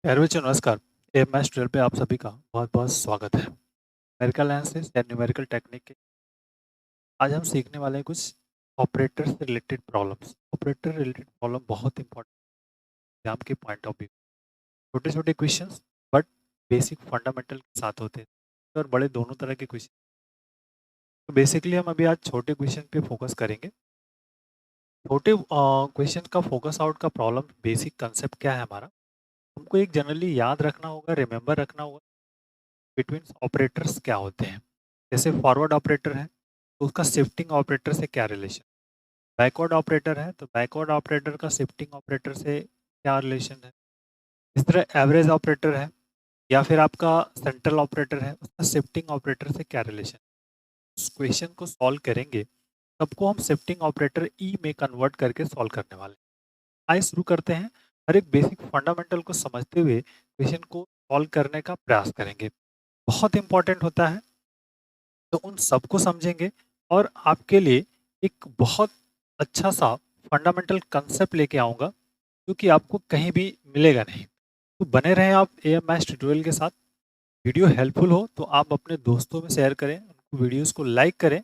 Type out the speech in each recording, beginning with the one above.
प्यारे बच्चों नमस्कार। एएमएस 12 पे आप सभी का बहुत-बहुत स्वागत है। न्यूमेरिकल एनालिसिस या न्यूमेरिकल टेक्निक के आज हम सीखने वाले हैं कुछ ऑपरेटर से related problems. Operator related problem बहुत इंपॉर्टेंट एग्जाम के पॉइंट ऑफ व्यू। छोटे-छोटे क्वेश्चंस बट बेसिक फंडामेंटल के साथ होते हैं और बड़े दोनों तरह के क्वेश्चन। तो बेसिकली हम अभी आज छोटे क्वेश्चन पे फोकस करेंगे। छोटे क्वेश्चन का फोकस आउट का प्रॉब्लम बेसिक कंसेप्ट क्या है हमारा? हमको एक जनरली याद रखना होगा, रिमेंबर रखना होगा बिटवीन ऑपरेटर्स क्या होते हैं। जैसे फॉरवर्ड ऑपरेटर है तो उसका शिफ्टिंग ऑपरेटर से क्या रिलेशन, बैकवर्ड ऑपरेटर है तो बैकवर्ड ऑपरेटर का शिफ्टिंग ऑपरेटर से क्या रिलेशन है। इस तरह एवरेज ऑपरेटर है या फिर आपका सेंट्रल ऑपरेटर है उसका शिफ्टिंग ऑपरेटर से क्या रिलेशन। उस क्वेश्चन को सॉल्व करेंगे सबको हम शिफ्टिंग ऑपरेटर ई में कन्वर्ट करके सॉल्व करने वाले हैं। आइए शुरू करते हैं। हर एक बेसिक फंडामेंटल को समझते हुए क्वेश्चन को सॉल्व करने का प्रयास करेंगे। बहुत इंपॉर्टेंट होता है तो उन सबको समझेंगे और आपके लिए एक बहुत अच्छा सा फंडामेंटल कंसेप्ट लेके आऊँगा जो कि आपको कहीं भी मिलेगा नहीं। तो बने रहें आप एएमएस ट्यूटोरियल के साथ। वीडियो हेल्पफुल हो तो आप अपने दोस्तों में शेयर करें, उनको वीडियोस को लाइक करें।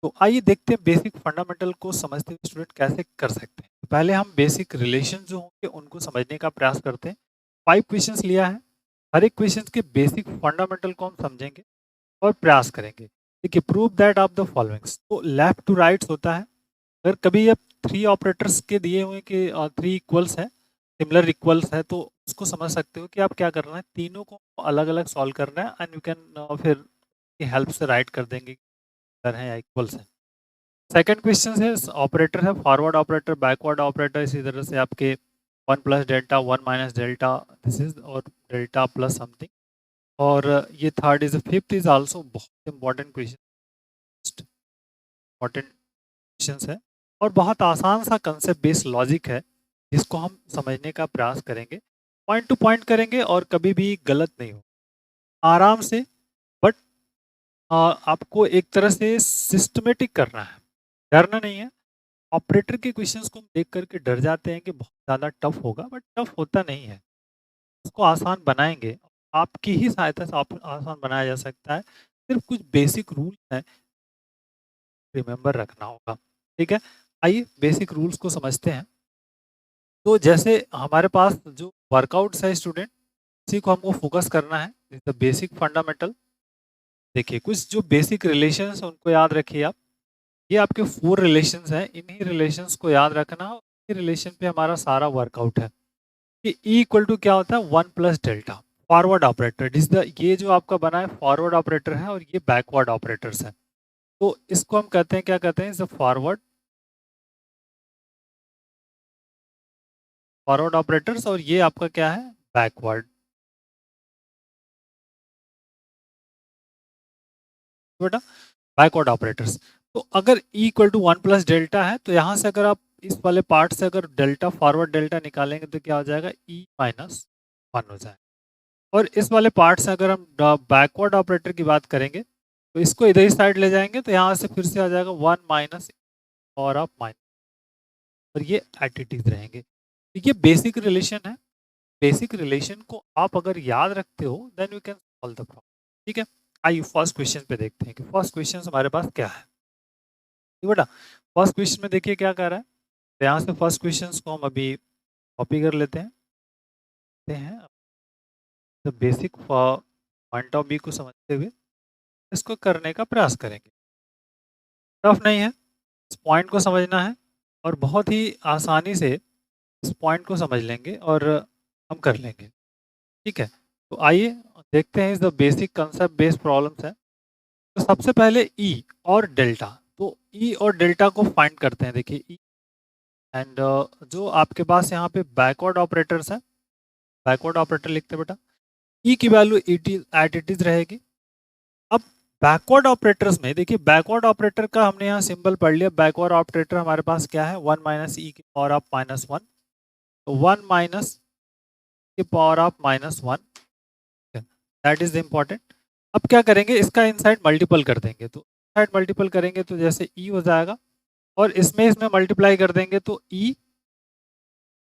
तो आइए देखते हैं बेसिक फंडामेंटल को समझते हुए स्टूडेंट कैसे कर सकते हैं। तो पहले हम बेसिक रिलेशन जो होंगे उनको समझने का प्रयास करते हैं। 5 क्वेश्चंस लिया है। हर एक क्वेश्चन के बेसिक फंडामेंटल को हम समझेंगे और प्रयास करेंगे। देखिए prove that of the followings, तो लेफ्ट टू राइट्स होता है। अगर कभी ये 3 ऑपरेटर्स के दिए हुए कि 3 इक्वल्स है, सिमिलर इक्वल्स है तो उसको समझ सकते हो कि आप क्या करना है, तीनों को अलग-अलग सॉल्व करना है एंड यू कैन फिर हेल्प से राइट कर देंगे है या इक्वल्स है। सेकंड क्वेश्चन है ऑपरेटर है, फॉरवर्ड ऑपरेटर, बैकवर्ड ऑपरेटर, इसी तरह से आपके 1 plus delta, 1 minus delta, this is और डेल्टा प्लस समथिंग। और ये third is fifth is also बहुत इंपॉर्टेंट क्वेश्चन, इंपॉर्टेंट क्वेश्चंस है और बहुत आसान सा कंसेप्ट बेस्ड लॉजिक है जिसको हम समझने का प्रयास करेंगे। पॉइंट टू पॉइंट करेंगे और कभी भी गलत नहीं हो, आराम से। बट आपको एक तरह से सिस्टमेटिक करना है, डरना नहीं है। ऑपरेटर के क्वेश्चंस को हम देख करके डर जाते हैं कि बहुत ज़्यादा टफ होगा, बट टफ होता नहीं है। उसको आसान बनाएंगे, आपकी ही सहायता से आसान बनाया जा सकता है। सिर्फ कुछ बेसिक रूल्स हैं, रिमेंबर रखना होगा। ठीक है, आइए बेसिक रूल्स को समझते हैं। तो जैसे हमारे पास जो वर्कआउट्स है स्टूडेंट, इसी को हमको फोकस करना है, द बेसिक फंडामेंटल। देखिए कुछ जो बेसिक रिलेशंस हैं उनको याद रखिए आप। ये आपके 4 रिलेशंस हैं, इन्हीं रिलेशंस को याद रखना और इन्हीं रिलेशन पे हमारा सारा वर्कआउट है कि ई इक्वल टू क्या होता है, 1 plus delta. Forward operator is the, ये जो आपका बना है फॉरवर्ड ऑपरेटर है और ये बैकवर्ड ऑपरेटर्स है। तो इसको हम कहते हैं, क्या कहते हैं, is the forward forward operators और ये आपका क्या है, बैकवर्ड बेटा, बैकवर्ड ऑपरेटर्स। तो अगर E equal to 1 plus delta है तो यहाँ से अगर आप इस वाले पार्ट से अगर डेल्टा फॉरवर्ड डेल्टा निकालेंगे तो क्या हो जाएगा, ई माइनस 1 हो जाएगा। और इस वाले पार्ट से अगर हम बैकवर्ड ऑपरेटर की बात करेंगे तो इसको इधर ही साइड ले जाएंगे तो यहाँ से फिर से आ जाएगा 1 माइनस और ऑफ माइनस, और ये एडिटिव रहेंगे। तो ये बेसिक रिलेशन है। बेसिक रिलेशन को आप अगर याद रखते हो then you can solve the problem. ठीक है, आइए फर्स्ट क्वेश्चन पे देखते हैं कि फर्स्ट क्वेश्चन हमारे पास क्या है। ठीक बेटा, फर्स्ट क्वेश्चन में देखिए क्या कह रहा है। तो यहाँ से फर्स्ट क्वेश्चन को हम अभी कॉपी कर लेते हैं। तो बेसिक पॉइंट ऑफ व्यू को समझते हुए इसको करने का प्रयास करेंगे। टफ नहीं है, इस पॉइंट को समझना है और बहुत ही आसानी से इस पॉइंट को समझ लेंगे और हम कर लेंगे। ठीक है, तो आइए देखते हैं इस the basic concept based problems है। तो सबसे पहले ई और डेल्टा, तो ई और डेल्टा को फाइंड करते हैं। देखिए ई एंड जो आपके पास यहाँ पे बैकवर्ड ऑपरेटर्स है, बैकवर्ड ऑपरेटर लिखते हैं बेटा। ई की वैल्यू एट इट इज रहेगी। अब बैकवर्ड ऑपरेटर्स में देखिए, बैकवर्ड ऑपरेटर का हमने यहाँ सिंबल पढ़ लिया। बैकवर्ड ऑपरेटर हमारे पास क्या है, 1 माइनस ई की पावर ऑफ माइनस 1, तो 1 माइनस की power of minus 1, that is important. अब क्या करेंगे, इसका इनसाइड मल्टीपल कर देंगे, तो इनसाइड मल्टीपल करेंगे तो जैसे ई हो जाएगा और इसमें इसमें मल्टीप्लाई कर देंगे तो ई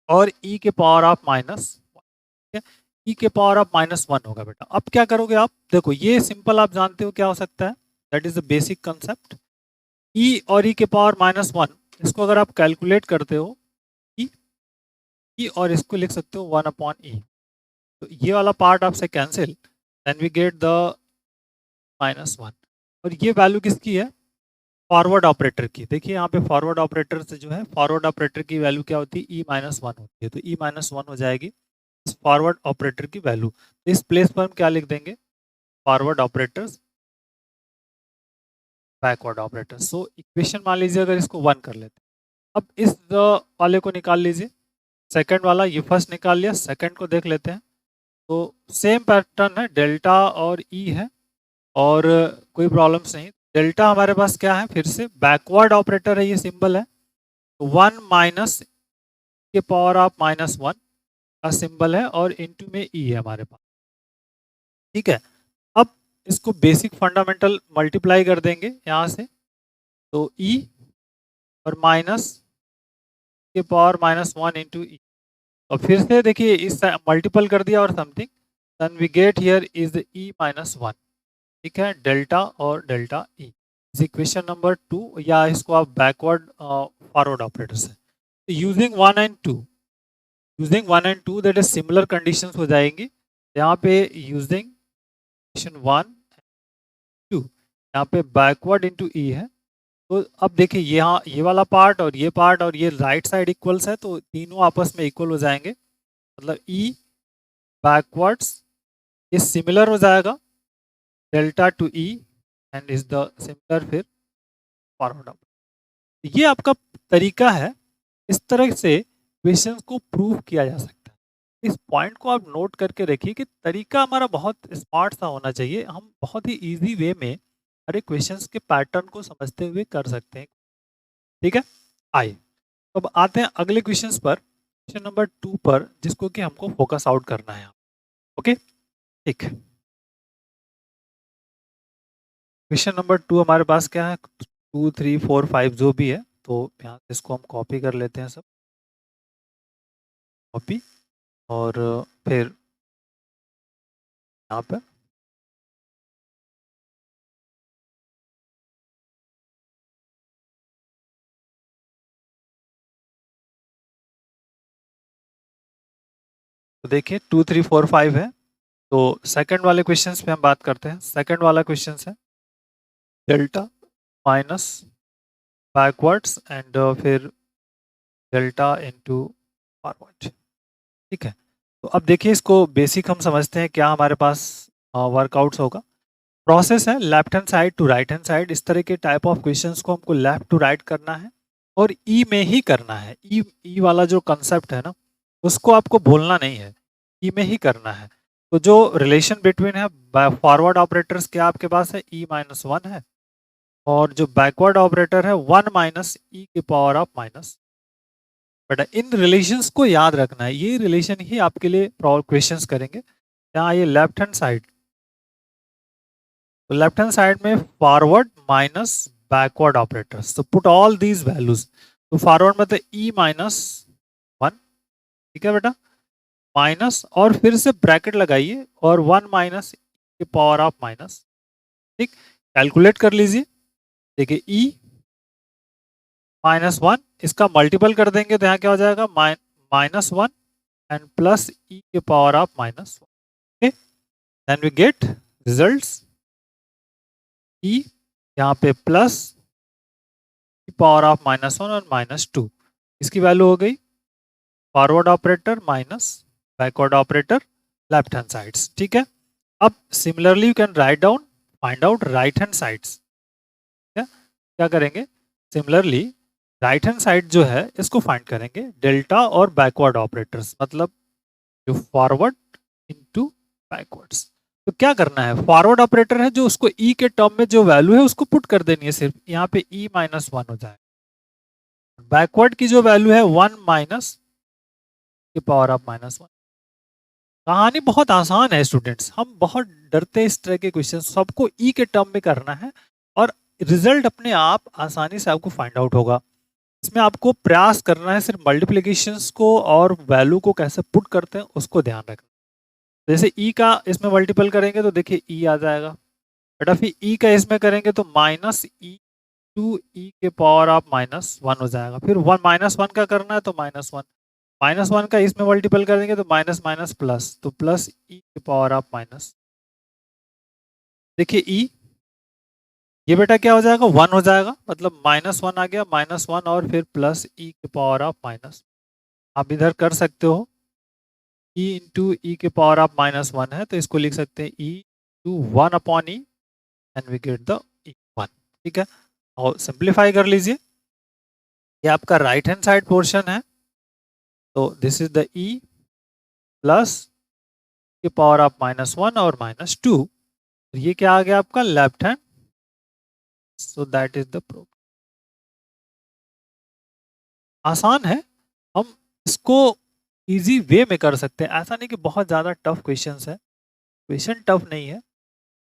और ई के पावर ऑफ माइनस 1। है, ई के पावर ऑफ -1 होगा बेटा। अब क्या करोगे आप, देखो ये सिंपल आप जानते हो क्या हो सकता है, that is the basic concept. E और ई के पावर -1, इसको अगर आप कैलकुलेट करते हो, ई ई और इसको लिख सकते हो 1/e, तो ये वाला पार्ट आपसे cancel, then we get the -1। और ये वैल्यू किसकी है, फॉरवर्ड ऑपरेटर की। देखिए यहाँ पे फॉरवर्ड ऑपरेटर से जो है, फॉरवर्ड ऑपरेटर की वैल्यू क्या होती है, e-1 होती है, तो e-1 हो जाएगी इस फॉरवर्ड ऑपरेटर की वैल्यू। तो इस प्लेस पर हम क्या लिख देंगे, forward operators backward operator. So equation मान लीजिए अगर इसको 1 कर लेते हैं, अब इस वाले को निकाल लीजिए, सेकंड वाला, ये फर्स्ट निकाल लिया, सेकंड को देख लेते हैं। तो सेम पैटर्न है, डेल्टा और ई है और कोई प्रॉब्लम्स नहीं। डेल्टा हमारे पास क्या है, फिर से बैकवर्ड ऑपरेटर है, ये सिंबल है, तो 1 माइनस के पावर ऑफ -1 का सिंबल है और इनटू में ई है हमारे पास, ठीक है। अब इसको बेसिक फंडामेंटल मल्टीप्लाई कर देंगे यहाँ से, तो ई और माइनस के पावर -1 इंटू ई, और फिर से देखिए इस मल्टीपल कर दिया और something, then we get here is e-1, ठीक है, डेल्टा और delta E is equation number 2, या इसको आप बैकवर्ड फॉरवर्ड ऑपरेटर से using 1 and 2, using 1 and 2 that is similar conditions हो जाएंगी। यहाँ पे यूजिंग इक्वेशन 1 2, यहाँ पे बैकवर्ड इनटू ई है, तो अब देखिए यहाँ ये वाला पार्ट और ये राइट साइड इक्वल्स है, तो तीनों आपस में इक्वल हो जाएंगे, मतलब ई बैकवर्ड्स ये सिमिलर हो जाएगा delta two E and is the similar फिर फॉरवर्ड। ये आपका तरीका है, इस तरह से क्वेश्चंस को प्रूव किया जा सकता है। इस पॉइंट को आप नोट करके रखिए कि तरीका हमारा बहुत स्मार्ट सा होना चाहिए, हम बहुत ही इजी वे में हर एक क्वेश्चंस के पैटर्न को समझते हुए कर सकते हैं, ठीक है। आइए अब आते हैं अगले क्वेश्चंस पर, क्वेश्चन नंबर 2 पर, जिसको कि हमको फोकस आउट करना है, ओके ठीक है। क्वेश्चन नंबर 2 हमारे पास क्या है, 2 3 4 5 जो भी है, तो यहाँ से इसको हम कॉपी कर लेते हैं, सब कॉपी, और फिर यहाँ पे तो देखिए 2 3 4 5 है, तो सेकंड वाले क्वेश्चंस पे हम बात करते हैं। सेकंड वाला क्वेश्चन है डेल्टा माइनस बैकवर्ड्स एंड फिर डेल्टा इनटू फॉरवर्ड, ठीक है। तो अब देखिए इसको बेसिक हम समझते हैं, क्या हमारे पास वर्कआउट्स होगा। प्रोसेस है left hand side to right hand side, इस तरह के टाइप ऑफ क्वेश्चंस को हमको लेफ्ट टू राइट करना है और ई में ही करना है। ई वाला जो कंसेप्ट है ना, उसको आपको भूलना नहीं है, ई में ही करना है। तो जो रिलेशन बिटवीन है फॉरवर्ड ऑपरेटर्स क्या आपके पास है, e-1 है, और जो बैकवर्ड ऑपरेटर है 1 माइनस ई के power of minus. But in relations को याद रखना है, ये रिलेशन ही आपके लिए क्वेश्चंस करेंगे। यहाँ ये लेफ्ट हैंड साइड, तो लेफ्ट हैंड साइड में फॉरवर्ड माइनस बैकवर्ड ऑपरेटर्स, तो पुट ऑल दीज वैल्यूज। तो फॉरवर्ड में तो e-1, ठीक है बेटा, माइनस और फिर से ब्रैकेट लगाइए और 1 माइनस के पावर ऑफ माइनस, ठीक, कैलकुलेट कर लीजिए। देखिए e-1 इसका मल्टीपल कर देंगे तो यहाँ क्या हो जाएगा, -1 एंड प्लस ई के power of -1, okay, then we get results e, यहाँ पे प्लस पावर ऑफ -1 और -2, इसकी वैल्यू हो गई forward operator minus backward operator left hand sides, ठीक है। अब similarly you can write down find out right hand sides, क्या करेंगे, सिमिलरली राइट हैंड साइड जो है इसको फाइंड करेंगे डेल्टा और बैकवर्ड ऑपरेटर्स, मतलब जो फॉरवर्ड इनटू बैकवर्ड्स। तो क्या करना है, फॉरवर्ड ऑपरेटर है जो उसको ई के टर्म में जो वैल्यू है उसको पुट कर देनी है, सिर्फ यहाँ पे e-1 हो जाए। बैकवर्ड की जो वैल्यू है 1 माइनस के पावर ऑफ -1। कहानी बहुत आसान है स्टूडेंट्स, हम बहुत डरते हैं इस तरह के क्वेश्चन, सबको ई के टर्म में करना है और रिजल्ट अपने आप आसानी से आपको फाइंड आउट होगा। इसमें आपको प्रयास करना है सिर्फ मल्टीप्लिकेशंस को और वैल्यू को कैसे पुट करते हैं उसको ध्यान रखना। जैसे ई का इसमें मल्टीपल करेंगे तो देखिए ई आ जाएगा, बेटा फिर ई का इसमें करेंगे तो माइनस ई टू ई के पावर ऑफ -1 हो जाएगा। फिर -1 का करना है तो -1, -1 का इसमें मल्टीपल कर देंगे तो माइनस माइनस प्लस, तो प्लस ई के पावर ऑफ माइनस। देखिए ई, ये बेटा क्या हो जाएगा 1 हो जाएगा, मतलब -1 आ गया, -1 और फिर प्लस ई के पावर ऑफ माइनस। आप इधर कर सकते हो, ई इंटू ई के पावर ऑफ -1 है तो इसको लिख सकते हैं e to 1 upon e and we get the e 1। ठीक है, और सिंप्लीफाई कर लीजिए, ये आपका राइट हैंड साइड पोर्शन है, तो this is the E plus के पावर ऑफ -1 और -2, ये क्या आ गया आपका left hand, so that is the proof. आसान है, हम इसको इजी वे में कर सकते हैं, ऐसा नहीं कि बहुत ज़्यादा टफ क्वेश्चंस है, क्वेश्चन टफ नहीं है,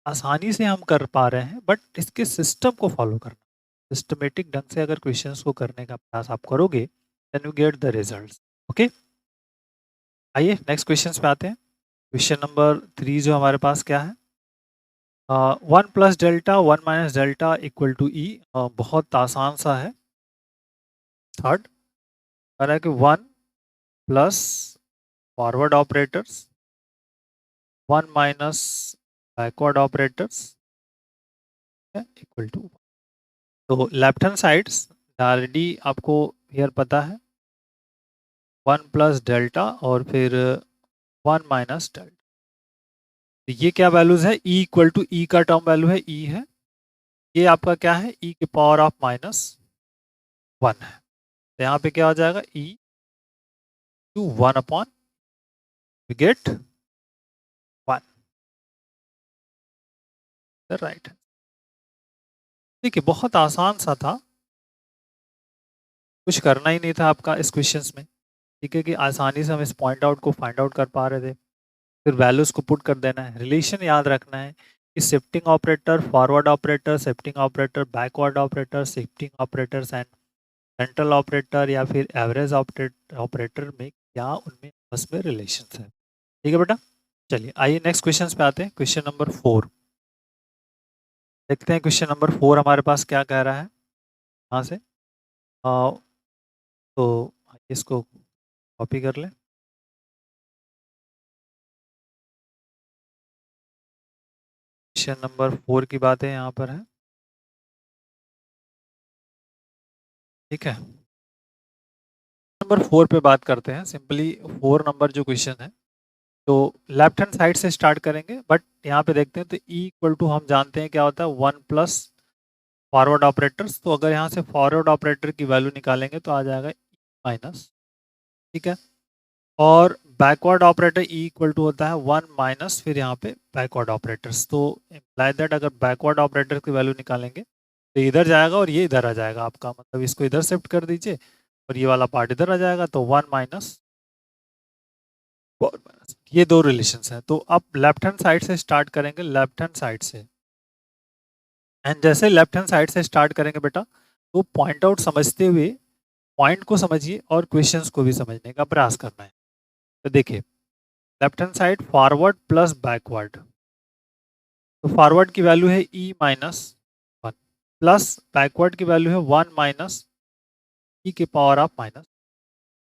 आसानी से हम कर पा रहे हैं, बट इसके सिस्टम को फॉलो करना, सिस्टमेटिक ढंग से अगर क्वेश्चंस को करने का प्रयास आप करोगे then you get the results. Okay, आइए नेक्स्ट क्वेश्चंस पे आते हैं। क्वेश्चन नंबर 3 जो हमारे पास क्या है, 1 plus delta 1 minus delta equal to e, बहुत आसान सा है। थर्ड कह रहा है कि 1 plus forward operators 1 minus backward operators equal to, तो लेफ्ट हैंड साइड्स ऑलरेडी आपको हियर पता है 1 प्लस डेल्टा और फिर 1 माइनस डेल्टा, तो ये क्या वैल्यूज है, ई इक्वल टू ई का टर्म वैल्यू है ई है, ये आपका क्या है ई के पावर ऑफ -1 है, तो यहाँ पे क्या हो जाएगा e to 1 upon we get 1, the right. देखिए बहुत आसान सा था, कुछ करना ही नहीं था आपका इस क्वेश्चंस में। ठीक है कि आसानी से हम इस पॉइंट आउट को फाइंड आउट कर पा रहे थे, फिर वैल्यूज को पुट कर देना है, रिलेशन याद रखना है कि shifting operator, forward operator, shifting operator, backward operator, shifting operators and central operator या फिर एवरेज ऑपरेटर में क्या उनमें आपस में रिलेशन है। ठीक है बेटा, चलिए आइए नेक्स्ट क्वेश्चन पे आते हैं। क्वेश्चन नंबर 4 देखते हैं, क्वेश्चन नंबर 4 हमारे पास क्या कह रहा है यहाँ से, तो इसको कॉपी कर लें। क्वेश्चन नंबर 4 की बातें यहाँ पर है, ठीक है। नंबर 4 पे बात करते हैं, सिंपली 4 नंबर जो क्वेश्चन है, तो लेफ्ट हैंड साइड से स्टार्ट करेंगे, बट यहाँ पे देखते हैं तो ई इक्वल टू हम जानते हैं क्या होता है 1 प्लस फॉरवर्ड ऑपरेटर्स, तो अगर यहाँ से फॉरवर्ड ऑपरेटर की वैल्यू निकालेंगे तो आ जाएगा माइनस, ठीक है। और backward operator E equal to होता है 1 माइनस फिर यहाँ पे बैकवर्ड ऑपरेटर्स, तो इम्प्लाई दैट अगर बैकवर्ड ऑपरेटर की वैल्यू निकालेंगे तो इधर जाएगा और ये इधर आ जाएगा आपका, मतलब इसको इधर शिफ्ट कर दीजिए और ये वाला पार्ट इधर आ जाएगा, तो 1 माइनस ये दो रिलेशंस हैं। तो अब लेफ्ट हैंड साइड से स्टार्ट करेंगे, लेफ्ट हैंड साइड से, एंड जैसे लेफ्ट हैंड साइड से स्टार्ट करेंगे बेटा तो पॉइंट आउट समझते हुए पॉइंट को समझिए और क्वेश्चंस को भी समझने का प्रयास करना है। तो देखिए left hand side forward plus backward, तो फॉरवर्ड की वैल्यू है ई माइनस 1 प्लस बैकवर्ड की वैल्यू है 1 माइनस ई के पावर ऑफ माइनस,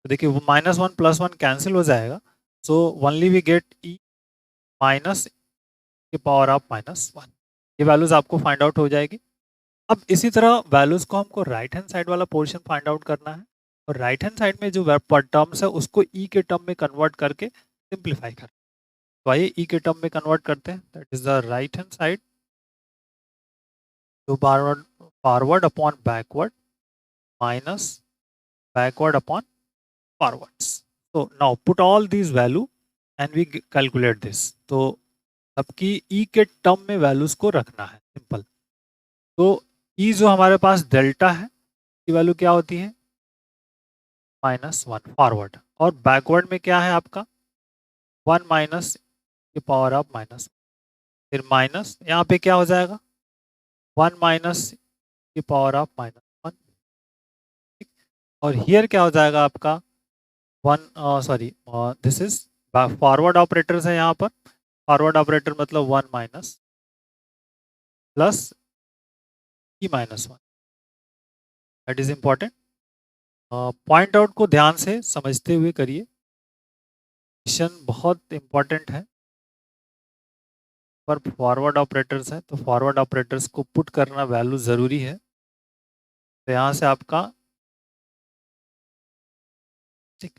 तो देखिए वो -1 +1 कैंसिल हो जाएगा, so only we get E minus के पावर ऑफ -1, ये वैल्यूज आपको फाइंड आउट हो जाएगी। अब इसी तरह वैल्यूज को हमको राइट हैंड साइड वाला पोर्शन फाइंड आउट करना है, और राइट हैंड साइड में जो टर्म्स है उसको ई के टर्म में कन्वर्ट करके सिंप्लीफाई कर, तो आइए ई के टर्म में कन्वर्ट करते हैं, that is the right hand side, तो forward upon backward minus backward upon forwards, so now put all these value and we calculate this, तो सबकी ई के टर्म में वैल्यूज को रखना है, सिंपल। तो ई जो हमारे पास डेल्टा है की वैल्यू क्या होती है -1 फॉरवर्ड, और बैकवर्ड में क्या है आपका 1 माइनस के पावर ऑफ माइनस, फिर माइनस यहाँ पे क्या हो जाएगा 1 माइनस के पावर ऑफ -1, और हियर क्या हो जाएगा आपका 1 sorry this is forward operators है यहाँ पर। फॉरवर्ड ऑपरेटर मतलब 1 minus plus E minus 1, that is important. Point out को ध्यान से समझते हुए करिए, क्वेश्चन बहुत इंपॉर्टेंट है। पर फॉरवर्ड ऑपरेटर्स है तो फॉरवर्ड ऑपरेटर्स को पुट करना वैल्यू ज़रूरी है। तो यहाँ से आपका ठीक।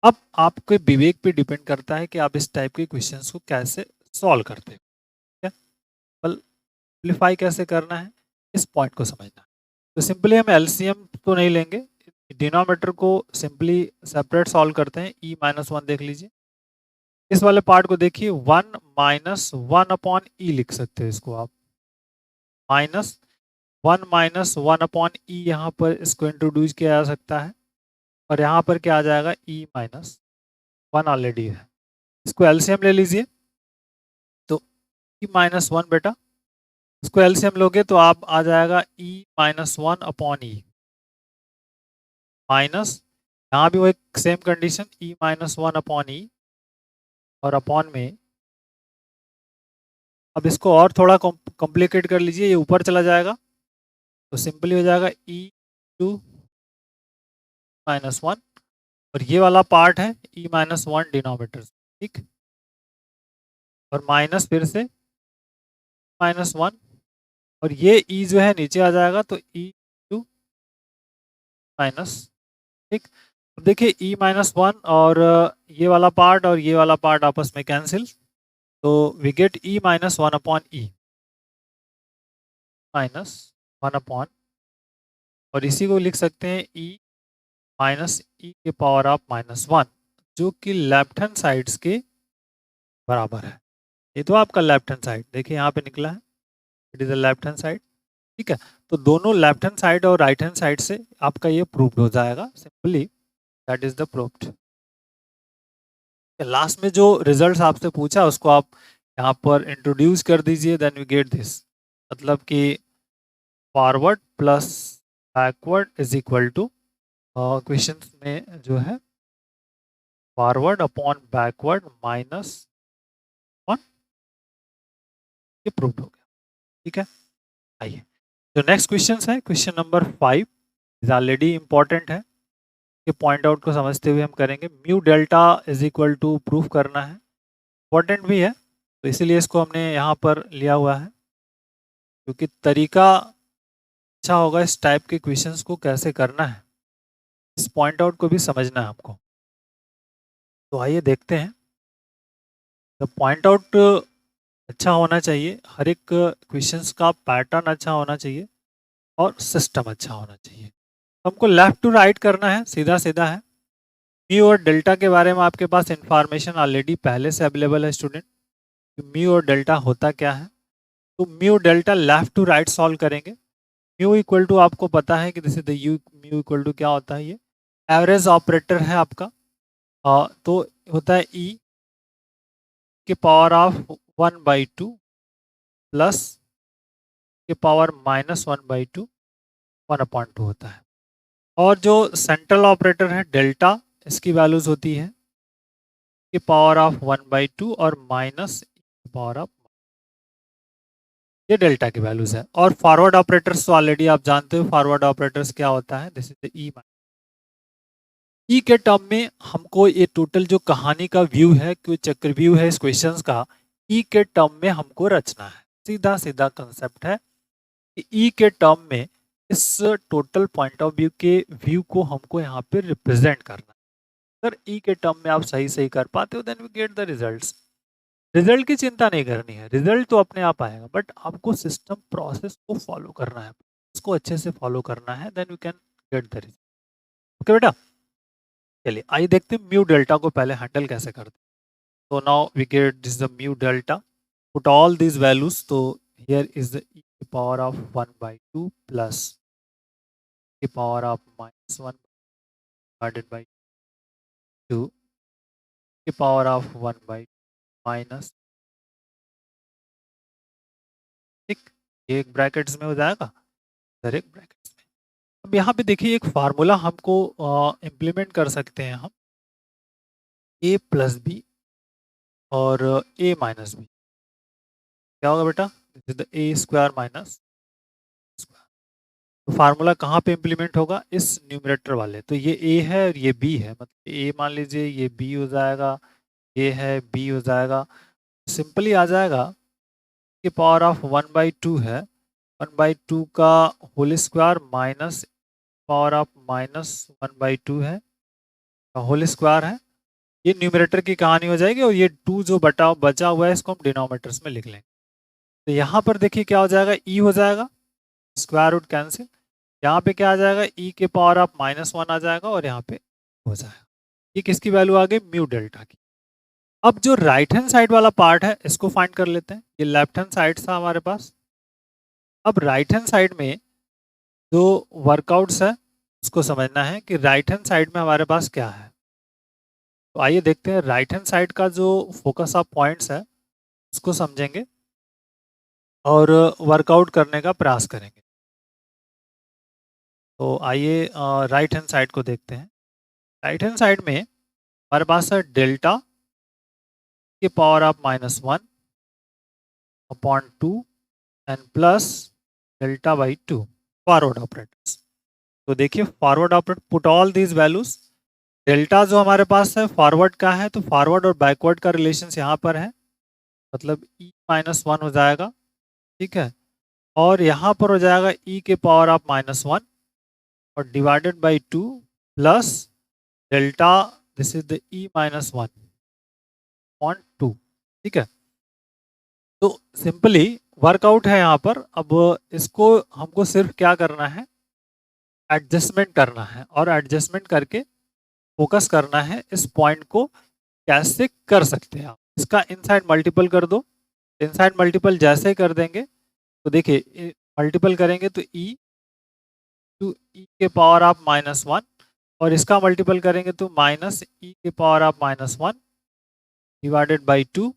अब आपके विवेक पे डिपेंड करता है कि आप इस टाइप के क्वेश्चंस को कैसे सॉल्व करते हो। ठीक है, सिंप्लीफाई कैसे करना है, इस पॉइंट को समझना है। तो सिंपली हम एलसीएम तो नहीं लेंगे, डिनोमीटर को सिंपली सेपरेट सॉल्व करते हैं। ई माइनस 1 देख लीजिए, इस वाले पार्ट को देखिए 1 माइनस 1 अपॉन ई लिख सकते हो इसको आप। माइनस 1 माइनस 1 अपॉन ई यहाँ पर इसको इंट्रोड्यूस किया जा सकता है, और यहाँ पर क्या आ जाएगा, ई माइनस 1 ऑलरेडी है। इसको एलसीएम ले लीजिए, तो ई माइनस 1 बेटा, इसको एलसीएम लोगे तो आप आ जाएगा ई माइनस 1 अपॉन ई माइनस, यहाँ भी वो एक सेम कंडीशन ई माइनस 1 अपॉन ई, और अपॉन में अब इसको और थोड़ा कॉम्प्लिकेट कर लीजिए, ये ऊपर चला जाएगा तो सिंपली हो जाएगा ई टू माइनस 1, और ये वाला पार्ट है ई माइनस 1 डिनोमीटर, ठीक, और माइनस फिर से माइनस 1, और ये ई जो है नीचे आ जाएगा तो ई टू माइनस, ठीक। अब देखिए ई माइनस 1 और ये वाला पार्ट और ये वाला पार्ट आपस में कैंसिल, तो we get E minus 1 upon E minus 1 upon, और इसी को लिख सकते हैं ई माइनस ई के पावर ऑफ माइनस 1, जो कि लेफ्ट हैंड साइड्स के बराबर है। ये तो आपका लेफ्ट हैंड साइड देखिए यहाँ पे निकला है, it is the left hand side, ठीक है। तो दोनों लेफ्ट हैंड साइड और राइट हैंड साइड से आपका ये प्रूव्ड हो जाएगा simply, that is the proved. Last में जो रिजल्ट्स आपसे पूछा उसको आप यहाँ पर इंट्रोड्यूस कर दीजिए, देन वी गेट दिस, मतलब कि forward plus backward is equal to, question में जो है फॉरवर्ड अपॉन बैकवर्ड माइनस 1, ये प्रूव्ड हो गया, ठीक है। आइए जो नेक्स्ट क्वेश्चन है, question number 5 is already important है, ये पॉइंट आउट को समझते हुए हम करेंगे। Mu delta is equal to proof करना है, इंपॉर्टेंट भी है, तो इसीलिए इसको हमने यहाँ पर लिया हुआ है, क्योंकि तरीका अच्छा होगा इस टाइप के क्वेश्चंस को कैसे करना है, इस पॉइंट आउट को भी समझना है हमको। तो आइए देखते हैं। तो पॉइंट आउट अच्छा होना चाहिए, हर एक क्वेश्चंस का पैटर्न अच्छा होना चाहिए, और सिस्टम अच्छा होना चाहिए। तो हमको लेफ्ट टू राइट करना है, सीधा सीधा है। म्यू और डेल्टा के बारे में आपके पास इंफॉर्मेशन ऑलरेडी पहले से अवेलेबल है स्टूडेंट, म्यू और डेल्टा होता क्या है। तो mu delta left to right solve करेंगे। म्यू इक्वल टू आपको पता है कि this is the U, mu equal to क्या होता है, ये एवरेज ऑपरेटर है आपका, तो होता है ई के पावर ऑफ 1/2 प्लस के पावर माइनस 1/2, 1/2 होता है। और जो सेंट्रल ऑपरेटर है डेल्टा, इसकी वैल्यूज होती है के पावर ऑफ 1/2 और माइनस के पावर ऑफ, ये डेल्टा की वैल्यूज है। और फॉरवर्ड ऑपरेटर्स तो ऑलरेडी आप जानते हो, फॉरवर्ड ऑपरेटर्स क्या होता है, दिस इज द ई। ई के टर्म में हमको ये टोटल जो कहानी का व्यू है, कोई चक्रव्यूह है इस क्वेश्चंस का, ई के टर्म में हमको रचना है। सीधा सीधा कंसेप्ट है कि ई के टर्म में इस टोटल पॉइंट ऑफ व्यू के व्यू को हमको यहाँ पे रिप्रेजेंट करना है। अगर ई के टर्म में आप सही सही कर पाते हो, then we get the results. Result की चिंता नहीं करनी है, रिजल्ट तो अपने आप आएगा, बट आपको सिस्टम प्रोसेस को फॉलो करना है, इसको अच्छे से फॉलो करना है, then you can get the result. Okay बेटा, चलिए आइए देखते हैं म्यू डेल्टा को पहले हैंडल कैसे करते हैं। तो now we get this the mu delta, put all these values, तो हियर इज द e की पावर ऑफ 1/2 प्लस की power of minus 1 divided by 2 की पावर ऑफ 1/2 माइनस, ठीक, ये एक ब्रैकेट्स में हो जाएगा, इधर एक ब्रैकेट्स में। अब यहाँ पे देखिए एक फार्मूला हमको इम्प्लीमेंट कर सकते हैं हम, a प्लस बी और a माइनस बी, क्या होगा बेटा? This is the A square minus square. तो फार्मूला कहाँ पे इम्प्लीमेंट होगा? इस न्यूमरेटर वाले। तो ये a है और ये b है, मतलब a मान लीजिए, ये b हो जाएगा, ये है b हो जाएगा। सिंपली आ जाएगा कि पावर ऑफ 1/2 है, 1/2 का whole square minus power of -1/2 है, होल स्क्वायर है। ये न्यूमरेटर की कहानी हो जाएगी और ये 2 जो बचा हुआ है इसको हम डिनोमिनेटर्स में लिख लेंगे। तो यहाँ पर देखिए क्या हो जाएगा, e हो जाएगा, स्क्वायर रूट कैंसिल। यहाँ पे क्या आ जाएगा, e के पावर ऑफ -1 आ जाएगा और यहाँ पे हो जाएगा। ये किसकी वैल्यू आ गई? म्यू डेल्टा की। अब जो राइट हैंड साइड वाला पार्ट है इसको फाइंड कर लेते हैं। ये लेफ्ट हैंड साइड था हमारे पास। अब राइट हैंड साइड में जो वर्कआउट्स है उसको समझना है कि राइट हैंड साइड में हमारे पास क्या है। तो आइए देखते हैं राइट हैंड साइड का जो फोकस ऑफ पॉइंट्स है उसको समझेंगे और वर्कआउट करने का प्रयास करेंगे। तो आइए राइट हैंड साइड को देखते हैं। राइट हैंड साइड में हमारे पास है डेल्टा के power of -1 upon 2 and plus delta by 2 forward operators. तो देखिए forward operator, put all these values. Delta जो हमारे पास है फॉरवर्ड का है, तो फॉरवर्ड और बैकवर्ड का रिलेशन यहाँ पर है, मतलब e-1 हो जाएगा, ठीक है। और यहाँ पर हो जाएगा e के पावर ऑफ -1 और divided by 2 plus delta, this is the e-1 on 2, ठीक है। तो सिंपली वर्कआउट है यहाँ पर। अब इसको हमको सिर्फ क्या करना है, एडजस्टमेंट करना है और एडजस्टमेंट करके फोकस करना है इस पॉइंट को कैसे कर सकते हैं आप। इसका इनसाइड मल्टीपल कर दो। इनसाइड मल्टीपल जैसे ही कर देंगे तो देखिए मल्टीपल करेंगे तो e के पावर ऑफ -1 और इसका मल्टीपल करेंगे तो -e के पावर ऑफ -1 डिवाइडेड बाई 2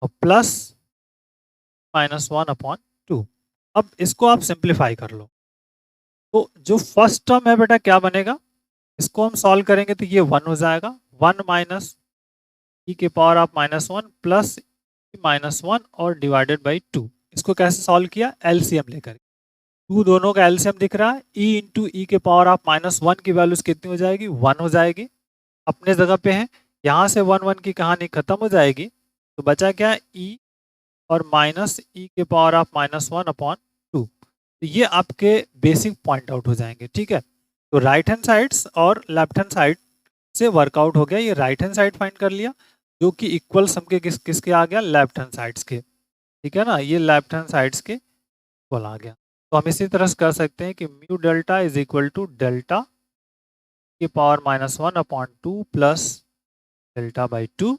और प्लस -1 अपॉन 2। अब इसको आप सिंप्लीफाई कर लो। तो जो फर्स्ट टर्म है बेटा क्या बनेगा, इसको हम सॉल्व करेंगे तो ये 1 हो जाएगा, 1 माइनस e के पावर ऑफ -1 प्लस -1 और डिवाइडेड बाई 2। इसको कैसे सॉल्व किया, एलसीएम लेकर। 2 दोनों का एलसीएम दिख रहा है, e इंटू ई के पावर ऑफ -1 की वैल्यूज कितनी हो जाएगी, 1 हो जाएगी, अपने जगह पे है। यहाँ से 1 की कहानी खत्म हो जाएगी, तो बचा क्या, e और माइनस ई के पावर ऑफ -1 अपॉन 2। तो ये आपके बेसिक पॉइंट आउट हो जाएंगे, ठीक है। तो राइट हैंड साइड्स और लेफ्ट हैंड साइड से वर्कआउट हो गया। ये राइट हैंड साइड फाइंड कर लिया जो कि इक्वल सम के किसके आ गया, लेफ्ट हैंड साइड्स के, ठीक है ना। ये लेफ्ट हैंड साइड्स के इक्वल आ गया। तो हम इसी तरह से कर सकते हैं कि mu delta is equal to delta के power -1 upon 2 plus delta by 2,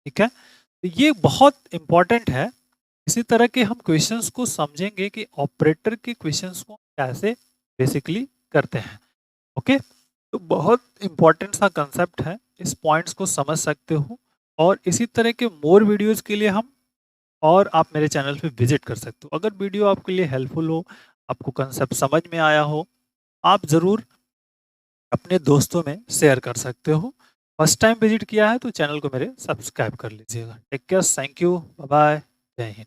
ठीक है। तो ये बहुत इंपॉर्टेंट है। इसी तरह के हम क्वेश्चंस को समझेंगे कि ऑपरेटर के क्वेश्चंस को कैसे बेसिकली करते हैं। ओके, तो बहुत इंपॉर्टेंट सा कंसेप्ट है, इस पॉइंट्स को समझ सकते हो। और इसी तरह के मोर वीडियोस के लिए हम और आप मेरे चैनल पे विजिट कर सकते हो। अगर वीडियो आपके लिए हेल्पफुल हो, आपको कंसेप्ट समझ में आया हो, आप ज़रूर अपने दोस्तों में शेयर कर सकते हो। फर्स्ट टाइम विजिट किया है तो चैनल को मेरे सब्सक्राइब कर लीजिएगा। Take care, thank you, bye bye, जय हिंद।